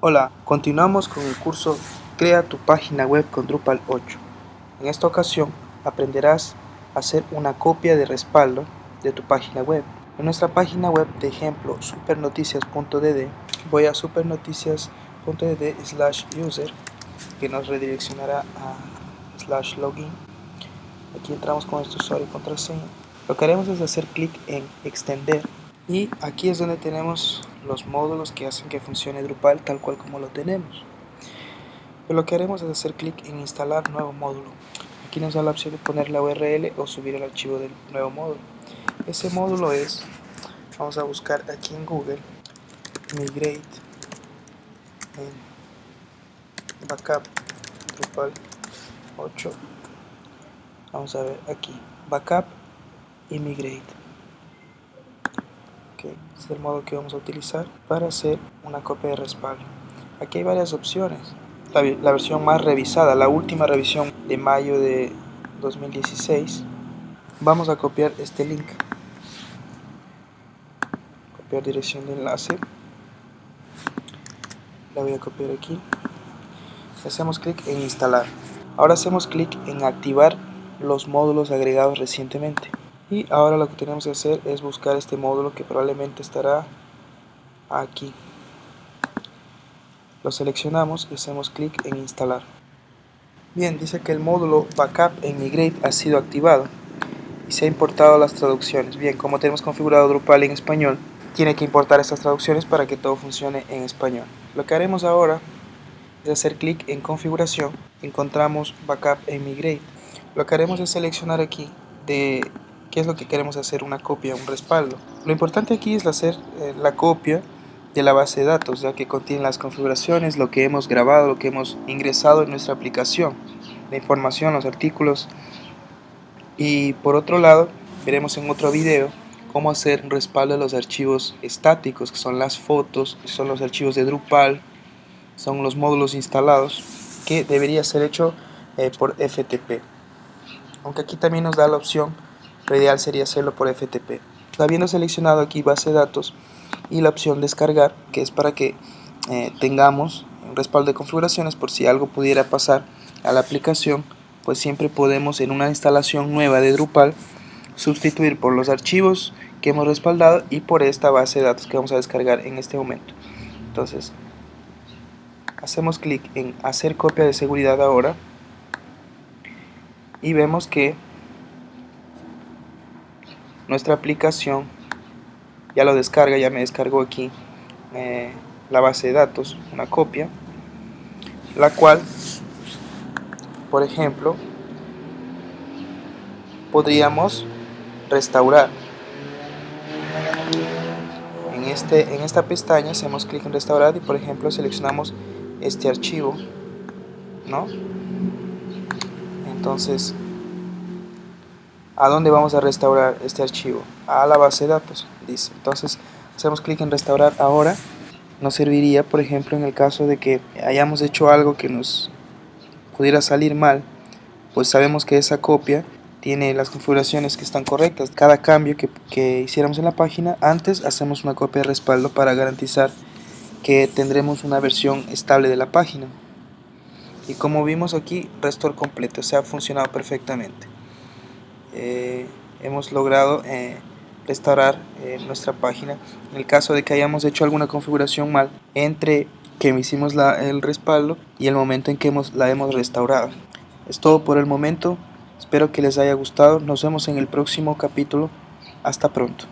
Hola, continuamos con el curso Crea tu página web con Drupal 8. En esta ocasión aprenderás a hacer una copia de respaldo de tu página web. En nuestra página web de ejemplo supernoticias.dd voy a supernoticias.dd/user que nos redireccionará a /login. Aquí entramos con nuestro usuario y contraseña. Lo que haremos es hacer clic en extender y aquí es donde tenemos los módulos que hacen que funcione Drupal tal cual como lo tenemos. Pero lo que haremos es hacer clic en instalar nuevo módulo. Aquí nos da la opción de poner la URL o subir el archivo del nuevo módulo. Ese módulo es, vamos a buscar aquí en Google, migrate en backup Drupal 8. Vamos a ver aquí, backup y migrate. Okay, este es el modo que vamos a utilizar para hacer una copia de respaldo. Aquí hay varias opciones. La versión más revisada, la última revisión de mayo de 2016. Vamos a copiar este link. Copiar dirección de enlace. La voy a copiar aquí. Hacemos clic en instalar. Ahora hacemos clic en activar los módulos agregados recientemente. Y ahora lo que tenemos que hacer es buscar este módulo que probablemente estará aquí. Lo seleccionamos y hacemos clic en instalar. Bien, dice que el módulo Backup en Migrate ha sido activado y se ha importado las traducciones. Bien, como tenemos configurado Drupal en español, tiene que importar estas traducciones para que todo funcione en español. Lo que haremos ahora es hacer clic en configuración, encontramos Backup en Migrate. Lo que haremos es seleccionar aquí de qué es lo que queremos hacer, una copia, un respaldo. Lo importante aquí es hacer la copia de la base de datos, ya que contiene las configuraciones, lo que hemos grabado, lo que hemos ingresado en nuestra aplicación, la información, los artículos. Y por otro lado, veremos en otro video cómo hacer un respaldo de los archivos estáticos, que son las fotos, que son los archivos de Drupal, son los módulos instalados, que debería ser hecho por FTP. Aunque aquí también nos da la opción, lo ideal sería hacerlo por FTP. Habiendo seleccionado aquí base de datos y la opción descargar, que es para que tengamos un respaldo de configuraciones por si algo pudiera pasar a la aplicación, pues siempre podemos en una instalación nueva de Drupal sustituir por los archivos que hemos respaldado y por esta base de datos que vamos a descargar en este momento. Entonces hacemos clic en hacer copia de seguridad ahora y vemos que nuestra aplicación ya lo descarga, ya me descargó aquí la base de datos, una copia, la cual, por ejemplo, podríamos restaurar. En esta pestaña hacemos clic en restaurar y por ejemplo seleccionamos este archivo, ¿no? Entonces, ¿a dónde vamos a restaurar este archivo? A la base de datos, dice. Entonces hacemos clic en restaurar ahora. Nos serviría, por ejemplo, en el caso de que hayamos hecho algo que nos pudiera salir mal, pues sabemos que esa copia tiene las configuraciones que están correctas. Cada cambio que hiciéramos en la página, antes hacemos una copia de respaldo para garantizar que tendremos una versión estable de la página. Y como vimos aquí, restore completo, o sea, ha funcionado perfectamente. Hemos logrado restaurar nuestra página. En el caso de que hayamos hecho alguna configuración mal entre que hicimos el respaldo y el momento en que la hemos restaurado. Es todo por el momento, espero que les haya gustado, nos vemos en el próximo capítulo, hasta pronto.